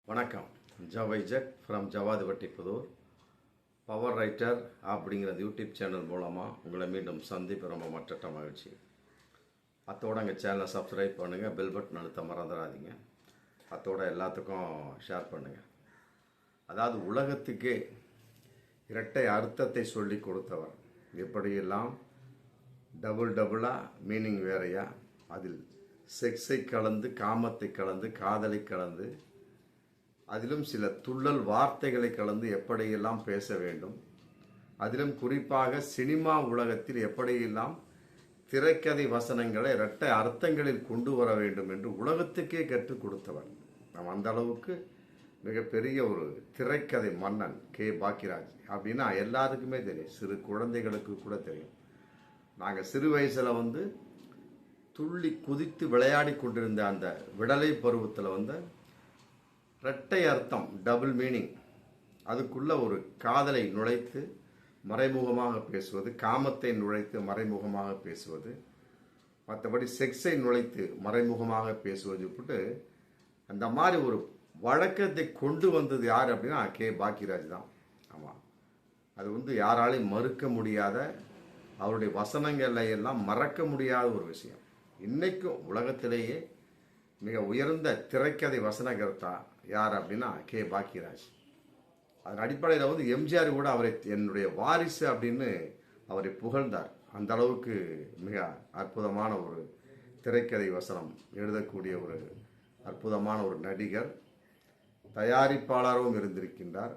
வணக்கம். ஜவைஜெட் from Javadupatti Pudur. Power writer அப்படிங்கிற YouTube channel மூலமாக உங்களை மீண்டும் சந்திப்பு ரொம்ப மற்ற மகிழ்ச்சி. அத்தோட எங்கள் சேனலை சப்ஸ்கிரைப் பண்ணுங்கள், பெல் பட்டன் அழுத்த மறந்துடாதீங்க. அத்தோட எல்லாத்துக்கும் ஷேர் பண்ணுங்கள். அதாவது உலகத்துக்கே இரட்டை அர்த்தத்தை சொல்லி கொடுத்தவர். எப்படியெல்லாம் டபுளாக மீனிங் வேறையா, அதில் செக்ஸை கலந்து, காமத்தை கலந்து, காதலை கலந்து, அதிலும் சில துள்ளல் வார்த்தைகளை கலந்து எப்படியெல்லாம் பேச வேண்டும், அதிலும் குறிப்பாக சினிமா உலகத்தில் எப்படியெல்லாம் திரைக்கதை வசனங்களை இரட்டை அர்த்தங்களில் கொண்டு வர வேண்டும் என்று உலகத்துக்கே கற்றுக் கொடுத்தவர். நாம் அந்த அளவுக்கு மிகப்பெரிய ஒரு திரைக்கதை மன்னன் கே பாக்கியராஜ் அப்படின்னா எல்லாருக்குமே தெரியும், சிறு குழந்தைகளுக்கு கூட தெரியும். நாங்கள் சிறு வயசில் துள்ளி குதித்து விளையாடி கொண்டிருந்த அந்த விடலை பருவத்தில் இரட்டை அர்த்தம், டபுள் மீனிங், அதுக்குள்ள ஒரு காதலை நுழைத்து மறைமுகமாக பேசுவது, காமத்தை நுழைத்து மறைமுகமாக பேசுவது, மற்றபடி செக்ஸை நுழைத்து மறைமுகமாக பேசுவது, போட்டு அந்த மாதிரி ஒரு வழக்கத்தை கொண்டு வந்தது யார் அப்படின்னா கே பாக்கியராஜ் தான். ஆமாம், அது யாராலையும் மறுக்க முடியாத, அவருடைய வசனங்களை எல்லாம் மறக்க முடியாத ஒரு விஷயம். இன்னைக்கும் உலகத்திலேயே மிக உயர்ந்த திரைக்கதை வசனகர்த்தா யார் அப்படின்னா கே பாக்கியராஜ். அதன் அடிப்படையில் எம்ஜிஆர் கூட அவரை என்னுடைய வாரிசு அப்படின்னு அவரை புகழ்ந்தார். அந்த அளவுக்கு மிக அற்புதமான ஒரு திரைக்கதை வசனம் எழுதக்கூடிய ஒரு அற்புதமான ஒரு நடிகர், தயாரிப்பாளரும் இருந்திருக்கின்றார்,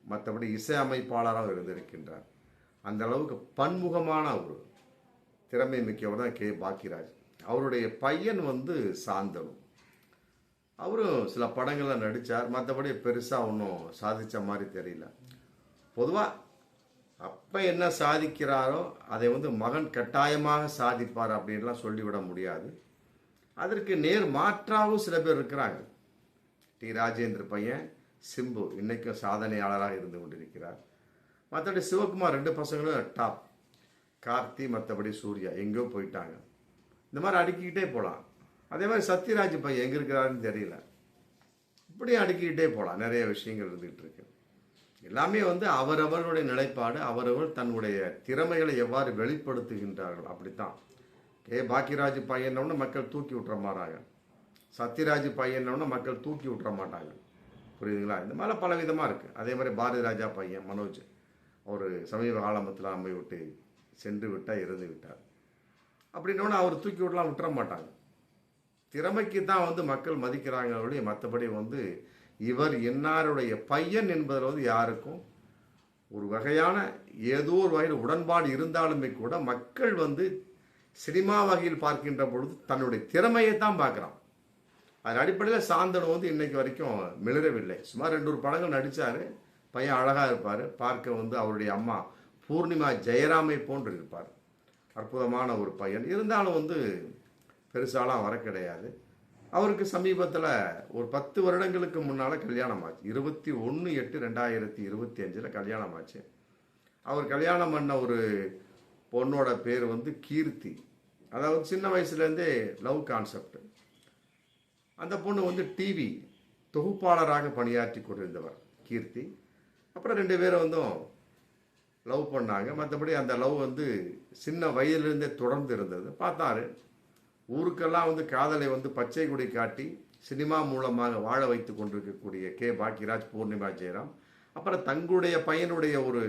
மற்றபடி இசையமைப்பாளராகவும் இருந்திருக்கின்றார். அந்த அளவுக்கு பன்முகமான ஒரு திறமை மிக்கவர் தான் கே பாக்கியராஜ். அவருடைய பையன் சாந்தனு, அவரும் சில படங்களில் நடித்தார். மற்றபடி பெருசாக ஒன்றும் சாதித்த மாதிரி தெரியல. பொதுவாக அப்போ என்ன சாதிக்கிறாரோ அதை மகன் கட்டாயமாக சாதிப்பார் அப்படின்லாம் சொல்லிவிட முடியாது. அதற்கு நேர் மாற்றாகவும் சில பேர் இருக்கிறாங்க. டி ராஜேந்திர பையன் சிம்பு இன்னைக்கும் சாதனையாளராக இருந்து கொண்டிருக்கிறார். மற்றபடி சிவகுமார் 2 பசங்களும் டாப். கார்த்தி மற்றபடி சூர்யா எங்கேயோ போயிட்டாங்க. இந்த மாதிரி அடுக்கிக்கிட்டே போகலாம். அதே மாதிரி சத்யராஜ் பையன் எங்கே இருக்கிறாருன்னு தெரியல. இப்படியும் அடுக்கிக்கிட்டே போகலாம். நிறைய விஷயங்கள் இருந்துகிட்டு இருக்கு. எல்லாமே அவரவர்களுடைய நிலைப்பாடு, அவரவர் தன்னுடைய திறமைகளை எவ்வாறு வெளிப்படுத்துகின்றார்கள், அப்படித்தான். கே பாக்கியராஜ் பையனோன்னு மக்கள் தூக்கி விட்டுற மாட்டாங்க, சத்யராஜ் பையனோன்னு மக்கள் தூக்கி விட்டுற மாட்டாங்க. புரியுதுங்களா? இந்த மாதிரி பல விதமாக இருக்குது. அதே மாதிரி பாரதி ராஜா பையன் மனோஜ், அவர் சமீப காலமத்தில் அம்மை விட்டு சென்று விட்டால் இறந்து விட்டார். அப்படின்னோன்னு அவர் தூக்கி விடலாம் விட்டுற மாட்டாங்க. திறமைக்கு தான் மக்கள் மதிக்கிறாங்க அவருடைய. மற்றபடி இவர் என்னாருடைய பையன் என்பதில் யாருக்கும் ஒரு வகையான ஏதோ ஒரு வகையில் உடன்பாடு இருந்தாலுமே கூட மக்கள் சினிமா வகையில் பார்க்கின்ற பொழுது தன்னுடைய திறமையை தான் பார்க்குறான். அதன் அடிப்படையில் சாந்தனு இன்னைக்கு வரைக்கும் மிளறவில்லை. சுமார் 2 படங்கள் நடித்தார். பையன் அழகாக இருப்பார். பார்க்க அவருடைய அம்மா பூர்ணிமா ஜெயராமை போன்று இருப்பார். அற்புதமான ஒரு பையன். இருந்தாலும் பெருசாலாம் வர கிடையாது. அவருக்கு சமீபத்தில் ஒரு 10 வருடங்களுக்கு முன்னால் கல்யாணம் ஆச்சு. 21/8/2025 கல்யாணம் ஆச்சு. அவர் கல்யாணம் பண்ண ஒரு பொண்ணோட பேர் கீர்த்தி. அதாவது சின்ன வயசுலேருந்தே லவ் கான்செப்ட். அந்த பொண்ணு டிவி தொகுப்பாளராக பணியாற்றி கொண்டிருந்தவர் கீர்த்தி. அப்புறம் 2 பேரும் லவ் பண்ணாங்க. மற்றபடி அந்த லவ் சின்ன வயதிலிருந்தே தொடர்ந்து இருந்தது. பார்த்தாரு, ஊருக்கெல்லாம் காதலை பச்சை கொடி காட்டி சினிமா மூலமாக வாழ வைத்து கொண்டிருக்கக்கூடிய கே பாக்கியராஜ், பூர்ணிமா ஜெயராம் அப்புறம் தங்களுடைய பையனுடைய ஒரு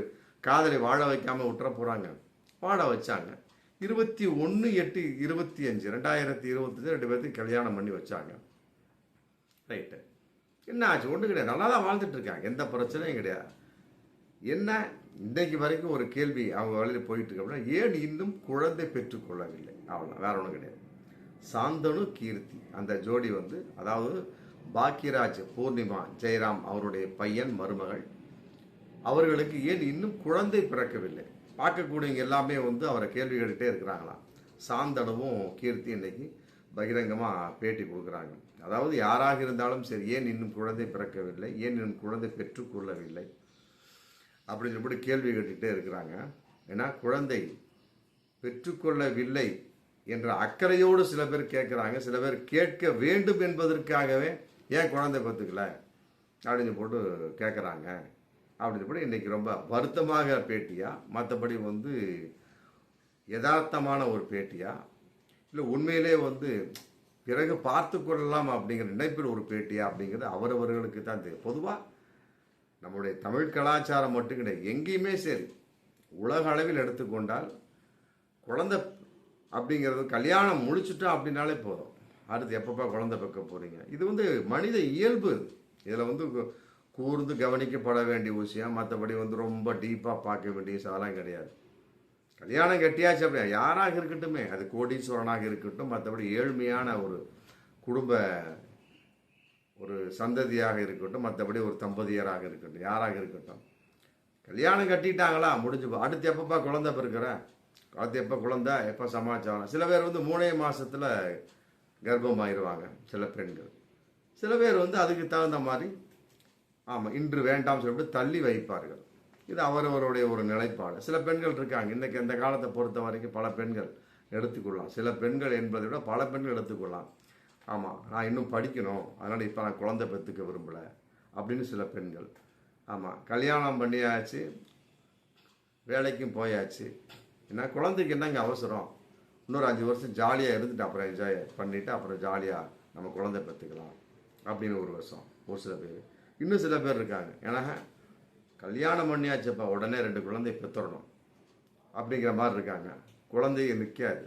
காதலை வாழ வைக்காமல் விட்டுற போகிறாங்க. வாழ வச்சாங்க. 21/8/2025 2 பேர்த்துக்கு கல்யாணம் பண்ணி வச்சாங்க. ரைட்டு, என்ன ஆச்சு? ஒன்றும் கிடையாது, நல்லா தான் வாழ்ந்துட்டு இருக்காங்க, எந்த பிரச்சனையும் கிடையாது. என்ன இன்றைக்கு வரைக்கும் ஒரு கேள்வி அவங்க வழியில் போயிட்டு இருக்கு அப்படின்னா, ஏன் இன்னும் குழந்தை பெற்றுக்கொள்ளவில்லை? அவ்வளோ, வேற ஒன்றும் கிடையாது. சாந்தனு கீர்த்தி அந்த ஜோடி அதாவது பாக்கியராஜ் பூர்ணிமா ஜெயராம் அவருடைய பையன் மருமகள், அவர்களுக்கு ஏன் இன்னும் குழந்தை பிறக்கவில்லை? பார்க்கக்கூடியவங்க எல்லாமே அவரை கேள்வி கேட்டுகிட்டே இருக்கிறாங்களாம். சாந்தனுவும் கீர்த்தி இன்னைக்கு பகிரங்கமாக பேட்டி கொடுக்குறாங்க. அதாவது யாராக இருந்தாலும் சரி, ஏன் இன்னும் குழந்தை பிறக்கவில்லை, ஏன் இன்னும் குழந்தை பெற்றுக்கொள்ளவில்லை அப்படின்னு சொல்லி கேள்வி கேட்டுகிட்டே இருக்கிறாங்க. ஏன்னா குழந்தை பெற்றுக்கொள்ளவில்லை என்ற அக்கறையோடு சில பேர் கேட்குறாங்க. சில பேர் கேட்க வேண்டும் என்பதற்காகவே ஏன் குழந்தை பெற்றுக்கல, அப்படின்னு போட்டு கேட்குறாங்க அப்படின்னு போட்டு இன்றைக்கி ரொம்ப வருத்தமாக பேட்டியா, மற்றபடி வந்து யதார்த்தமான ஒரு பேட்டியா, இல்லை உண்மையிலே வந்து பிறகு பார்த்து கொள்ளலாம் அப்படிங்கிற நினைப்பில் ஒரு பேட்டியா அப்படிங்கிறது அவரவர்களுக்கு தான் தெரியும். பொதுவாக நம்முடைய தமிழ் கலாச்சாரம் மட்டும் கிடையாது, எங்கேயுமே சரி, உலக அளவில் எடுத்துக்கொண்டால் குழந்தை அப்படிங்கிறது கல்யாணம் முடிச்சுட்டோம் அப்படின்னாலே போதும், அடுத்து எப்பப்பா குழந்தை பெக்க போகிறீங்க, இது வந்து மனித இயல்பு. இதில் வந்து கூர்ந்து கவனிக்கப்பட வேண்டிய விஷயம், மற்றபடி வந்து ரொம்ப டீப்பாக பார்க்க வேண்டிய அதெல்லாம் கிடையாது. கல்யாணம் கட்டியாச்சு அப்படியா, யாராக இருக்கட்டுமே, அது கோடீஸ்வரனாக இருக்கட்டும், மற்றபடி ஏழ்மையான ஒரு குடும்ப ஒரு சந்ததியாக இருக்கட்டும், மற்றபடி ஒரு தம்பதியராக இருக்கட்டும், யாராக இருக்கட்டும், கல்யாணம் கட்டிட்டாங்களா முடிஞ்சு, அடுத்து எப்பப்பா குழந்தை பிறக்கிற, அடுத்து எப்போ குழந்தை, எப்போ சமாச்சாரம். சில பேர் வந்து 3 மாதத்தில் கர்ப்பமாயிருவாங்க சில பெண்கள். சில பேர் வந்து அதுக்கு தகுந்த மாதிரி ஆமாம் இன்று வேண்டாம் சொல்லிட்டு தள்ளி வைப்பார்கள். இது அவரவருடைய ஒரு நிலைப்பாடு. சில பெண்கள் இருக்காங்க, இன்றைக்கி இந்த காலத்தை பொறுத்த வரைக்கும் பல பெண்கள் எடுத்துக்கொள்ளலாம், சில பெண்கள் என்பதை விட பல பெண்கள் எடுத்துக்கொள்ளலாம். ஆமாம் நான் இன்னும் படிக்கணும், அதனால் இப்போ நான் குழந்தை பெற்றுக்க விரும்பலை அப்படின்னு சில பெண்கள். ஆமாம் கல்யாணம் பண்ணியாச்சு, வேலைக்கும் போயாச்சு, ஏன்னா குழந்தைக்கு என்னங்க அவசரம், இன்னொரு 5 வருஷம் ஜாலியாக இருந்துட்டு அப்புறம் என்ஜாய் பண்ணிவிட்டு அப்புறம் ஜாலியாக நம்ம குழந்தை பெற்றுக்கலாம் அப்படின்னு ஒரு வருஷம் ஒரு சில பேர். இன்னும் சில பேர் இருக்காங்க, ஏன்னா கல்யாணம் பண்ணியாச்சப்பா உடனே 2 குழந்தை பெற்றுடணும் அப்படிங்கிற மாதிரி இருக்காங்க, குழந்தைய நிற்காது.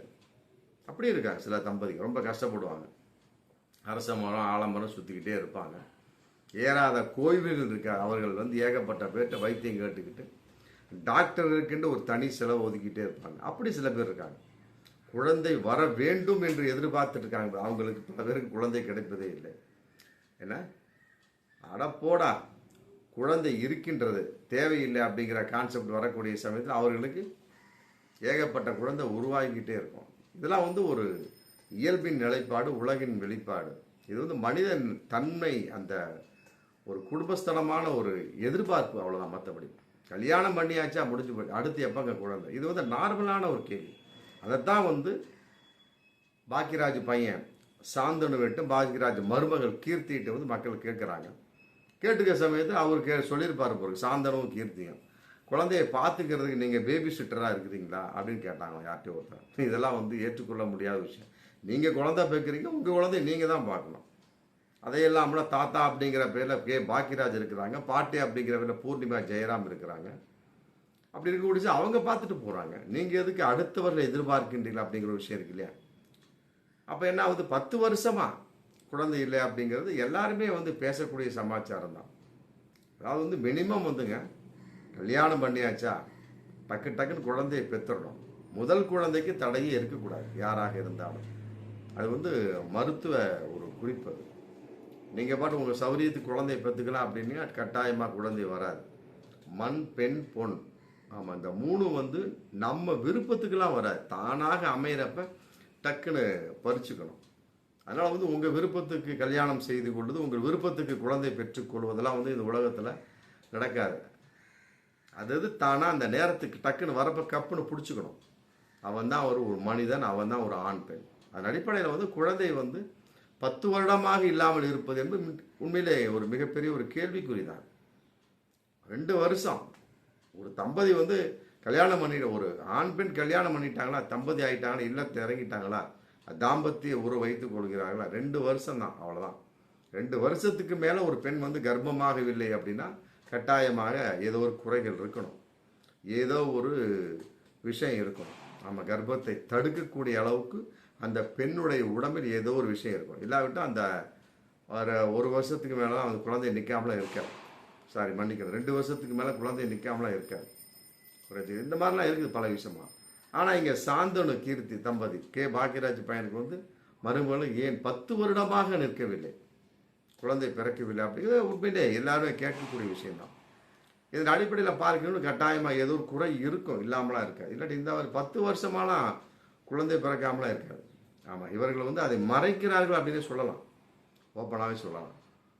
அப்படி இருக்காங்க சில தம்பதிகள், ரொம்ப கஷ்டப்படுவாங்க. அரச மரம் ஆலமரம் சுற்றிக்கிட்டே இருப்பாங்க. ஏறாத கோயில்கள் இருக்கா, அவர்கள் வந்து ஏகப்பட்ட பேர்கிட்ட வைத்தியம் கேட்டுக்கிட்டு டாக்டர் இருக்குன்ற ஒரு தனி செலவு ஒதுக்கிட்டே இருப்பாங்க. அப்படி சில பேர் இருக்காங்க, குழந்தை வர வேண்டும் என்று எதிர்பார்த்துட்டு இருக்காங்க. அவங்களுக்கு பல பேருக்கு குழந்தை கிடைப்பதே இல்லை. என்ன அடப்போடா குழந்தை இருக்கின்றது தேவையில்லை அப்படிங்கிற கான்செப்ட் வரக்கூடிய சமயத்தில் அவர்களுக்கு ஏகப்பட்ட குழந்தை உருவாகிக்கிட்டே இருக்கும். இதெல்லாம் வந்து ஒரு இயல்பின் நிலைப்பாடு, உலகின் வெளிப்பாடு. இது வந்து மனிதன் தன்மை, அந்த ஒரு குடும்பஸ்தலமான ஒரு எதிர்பார்ப்பு, அவ்வளோதான். மற்றபடி கல்யாணம் பண்ணியாச்சா முடிஞ்சு போய் அடுத்து எப்பங்க குழந்தை, இது வந்து நார்மலான ஒரு கேள்வி. அதைத்தான் வந்து பாக்கியராஜ் பையன் சாந்தனு விட்டு பாக்கியராஜ் மருமகள் கீர்த்திகிட்ட வந்து மக்கள் கேட்குறாங்க. கேட்டுக்க சமயத்தில் அவர் சொல்லியிருப்பார் போகிறோம், சாந்தனும் கீர்த்தியும் குழந்தைய பார்த்துக்கிறதுக்கு நீங்கள் பேபி சிட்டராக இருக்கிறீங்களா அப்படின்னு கேட்டாங்க யார்கிட்டயும் ஒருத்தர். இதெல்லாம் வந்து ஏற்றுக்கொள்ள முடியாத விஷயம். நீங்கள் குழந்தை பேக்கிறீங்க, உங்கள் குழந்தைய நீங்கள் தான் பார்க்கணும். அதையெல்லாம்னா தாத்தா அப்படிங்கிற பேரில் பாக்கியராஜ் இருக்கிறாங்க, பாட்டி அப்படிங்கிற பேரில் பூர்ணிமா ஜெயராம் இருக்கிறாங்க. அப்படி இருக்க முடிச்சு அவங்க பார்த்துட்டு போகிறாங்க, நீங்கள் எதுக்கு அடுத்தவர்கள் எதிர்பார்க்கின்றீங்களா அப்படிங்கிற விஷயம் இருக்கு இல்லையா. அப்போ என்ன ஆகுது, 10 வருஷமாக குழந்தை இல்லை அப்படிங்கிறது எல்லாருமே வந்து பேசக்கூடிய சமாச்சாரம் தான். அதாவது வந்து மினிமம் வந்துங்க, கல்யாணம் பண்ணியாச்சா டக்கு டக்குன்னு குழந்தையை பெற்றுடணும். முதல் குழந்தைக்கு தடையே இருக்கக்கூடாது யாராக இருந்தாலும். அது வந்து மருத்துவ ஒரு குறிப்பு. அது நீங்கள் பாட்டு உங்கள் சௌரியத்துக்கு குழந்தையை பெற்றுக்கலாம் அப்படின்னா கட்டாயமாக குழந்தை வராது. மண் பெண் பொன், ஆமாம் இந்த 3 வந்து நம்ம விருப்பத்துக்கெல்லாம் வராது, தானாக அமைகிறப்ப டக்குன்னு பறிச்சுக்கணும். அதனால் வந்து உங்கள் விருப்பத்துக்கு கல்யாணம் செய்து கொள்வது, உங்கள் விருப்பத்துக்கு குழந்தை பெற்றுக்கொள்வதெல்லாம் வந்து இந்த உலகத்தில் நடக்காது. அது தானாக அந்த நேரத்துக்கு டக்குன்னு வரப்போ கப்புன்னு பிடிச்சிக்கணும். அவன் தான் ஒரு மனிதன், அவன் தான் ஒரு ஆண் பெண். அதன் அடிப்படையில் வந்து குழந்தை வந்து 10 வருடமாக இல்லாமல் இருப்பது என்பது உண்மையிலே ஒரு மிகப்பெரிய ஒரு கேள்விக்குறி தான். 2 வருஷம் ஒரு தம்பதி வந்து கல்யாணம் பண்ணிட்டு, ஒரு ஆண் பெண் கல்யாணம் பண்ணிட்டாங்களா, தம்பதி ஆகிட்டாங்களா, இல்லத்தை இறங்கிட்டாங்களா, தாம்பத்திய உறவு வைத்துக் கொள்கிறார்களா, 2 வருஷம் தான், அவ்வளோதான். 2 வருஷத்துக்கு மேலே ஒரு பெண் வந்து கர்ப்பமாகவில்லை அப்படின்னா கட்டாயமாக ஏதோ ஒரு குறைகள் இருக்கணும், ஏதோ ஒரு விஷயம் இருக்கணும். நம்ம கர்ப்பத்தை தடுக்கக்கூடிய அளவுக்கு அந்த பெண்ணுடைய உடம்பில் ஏதோ ஒரு விஷயம் இருக்கும். இல்லாவிட்டால் அந்த ஒரு வருஷத்துக்கு மேலே அந்த குழந்தைய நிற்காமலாம் இருக்காது. சாரி மன்னிக்கிறது, 2 வருஷத்துக்கு மேலே குழந்தைய நிற்காமலாம் இருக்காது. இந்த மாதிரிலாம் இருக்குது பல விஷயமா. ஆனால் இங்கே சாந்தனு கீர்த்தி தம்பதி பாக்கியராஜ் பையனுக்கு வந்து மருமகளும் ஏன் 10 வருடமாக நிற்கவில்லை, குழந்தை பிறக்கவில்லை அப்படிங்கிறது உண்மையிலே எல்லாருமே கேட்கக்கூடிய விஷயம்தான். இதன் அடிப்படையில் பார்க்கணும்னு கட்டாயமாக ஏதோ ஒரு குறை இருக்கும், இல்லாமலாம் இருக்காது. இல்லாட்டி இந்த 10 வருஷமாலாம் குழந்தை பிறக்காமலாம் இருக்காது. ஆமாம், இவர்கள் வந்து அதை மறைக்கிறார்கள் அப்படின்னு சொல்லலாம், ஓப்பனாகவே சொல்லலாம்.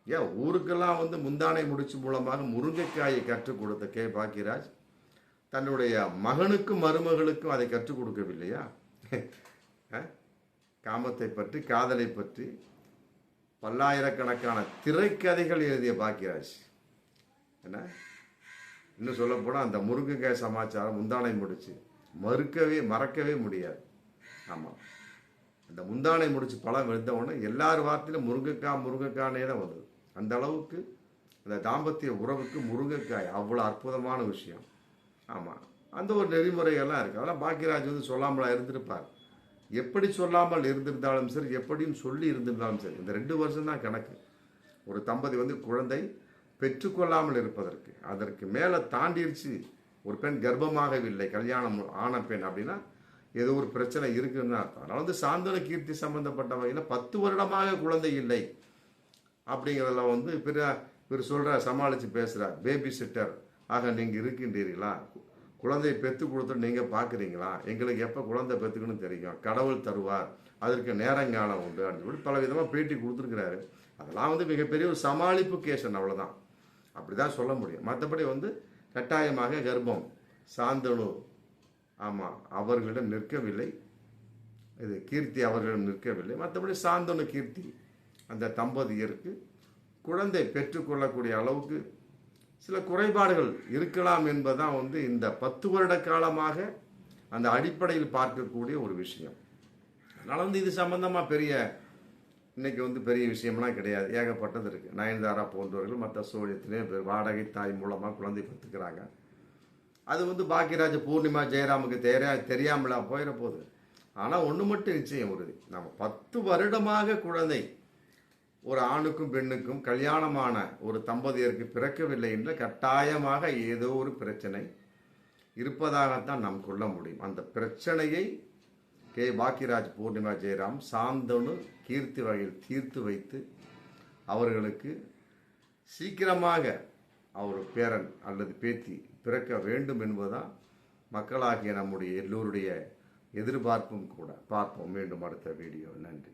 ஏன் ஊருக்கெல்லாம் வந்து முந்தானை முடிச்சு மூலமாக முருங்கைக்காயை கற்றுக் கொடுத்த பாக்கியராஜ் தன்னுடைய மகனுக்கும் மருமகளுக்கும் அதை கற்றுக் கொடுக்கவில்லையா? காமத்தை பற்றி, காதலை பற்றி பல்லாயிரக்கணக்கான திரைக்கதைகள் எழுதிய பாக்கியராஜ். என்ன இன்னும் சொல்ல போனால் அந்த முருங்கைக்காய் சமாச்சாரம் முந்தானை முடிச்சு மறக்கவே முடியாது. ஆமாம், அந்த முந்தானை முடிச்சு படம் எழுந்த உடனே எல்லார் வார்த்தையிலும் முருங்கைக்கானே தான் வந்தது. அந்த அளவுக்கு அந்த தாம்பத்திய உறவுக்கு முருங்கைக்காய் அவ்வளோ அற்புதமான விஷயம். ஆமாம், அந்த ஒரு நெறிமுறைகள்லாம் இருக்குது. அதெல்லாம் பாக்கியராஜ் சொல்லாமலா இருந்திருப்பார். எப்படி சொல்லாமல் இருந்திருந்தாலும் சரி, எப்படியும் சொல்லி இருந்திருந்தாலும் சரி, இந்த 2 வருஷம் தான் கணக்கு. ஒரு தம்பதி குழந்தை பெற்றுக்கொள்ளாமல் இருப்பதற்கு, அதற்கு மேலே தாண்டிடுச்சு. ஒரு பெண் கர்ப்பமாகவில்லை, கல்யாணம் ஆன பெண் அப்படின்னா ஏதோ ஒரு பிரச்சனை இருக்குன்னு அர்த்தம். அதனால சாந்தனு கீர்த்தி சம்பந்தப்பட்ட வகையில் 10 வருடமாக குழந்தை இல்லை அப்படிங்கிறதுல இவர் சொல்ற சமாளித்து பேசுகிறார். பேபி சிட்டர் ஆக நீங்கள் இருக்கின்றீர்களா? குழந்தையை பெற்று கொடுத்துட்டு நீங்கள் பார்க்குறீங்களா? எங்களுக்கு எப்போ குழந்தை பெற்றுக்கணும்னு தெரியும், கடவுள் தருவார், அதற்கு நேரங்காலம் உண்டு அப்படின்னு சொல்லி பல விதமாக பேட்டி கொடுத்துருக்கிறாரு. அதெல்லாம் மிகப்பெரிய ஒரு சமாளிப்பு கேஷன், அவ்வளோதான். அப்படி தான் சொல்ல முடியும். மற்றபடி கட்டாயமாக கர்ப்பம் சாந்தனு ஆமாம் அவர்களிடம் நிற்கவில்லை, இது கீர்த்தி அவர்களிடம் நிற்கவில்லை. மற்றபடி சாந்தனு கீர்த்தி அந்த தம்பதியருக்கு குழந்தை பெற்றுக்கொள்ளக்கூடிய அளவுக்கு சில குறைபாடுகள் இருக்கலாம் என்பதுதான் இந்த 10 வருட காலமாக அந்த அடிப்படையில் பார்க்கக்கூடிய ஒரு விஷயம். அதனால இது சம்பந்தமாக இன்னைக்கு பெரிய விஷயம்லாம் கிடையாது. ஏகப்பட்டது இருக்குது. நயன்தாரா போன்றவர்கள் மற்ற சோழியத்திலே வாடகை தாய் மூலமாக குழந்தை பெற்றுக்கிறாங்க. அது பாக்கியராஜ் பூர்ணிமா ஜெயராமுக்கு தெரியாமலா போயிட போகுது. ஆனால் ஒன்று மட்டும் நிச்சயம் உறுதி, நம்ம 10 வருடமாக குழந்தை ஒரு ஆணுக்கும் பெண்ணுக்கும் கல்யாணமான ஒரு தம்பதியருக்கு பிறக்கவில்லை என்ற கட்டாயமாக ஏதோ ஒரு பிரச்சனை இருப்பதாகத்தான் நாம் கொள்ள முடியும். அந்த பிரச்சனையை பாக்கியராஜ் பூர்ணிமா ஜெயராம் சாந்தனு கீர்த்தி வகையில் தீர்த்து வைத்து அவர்களுக்கு சீக்கிரமாக அவர் பேரன் அல்லது பேத்தி பிறக்க வேண்டும் என்பதுதான் மக்களாகிய நம்முடைய எல்லோருடைய எதிர்பார்ப்பும் கூட. பார்ப்போம் மீண்டும் அடுத்த வீடியோ. நன்றி.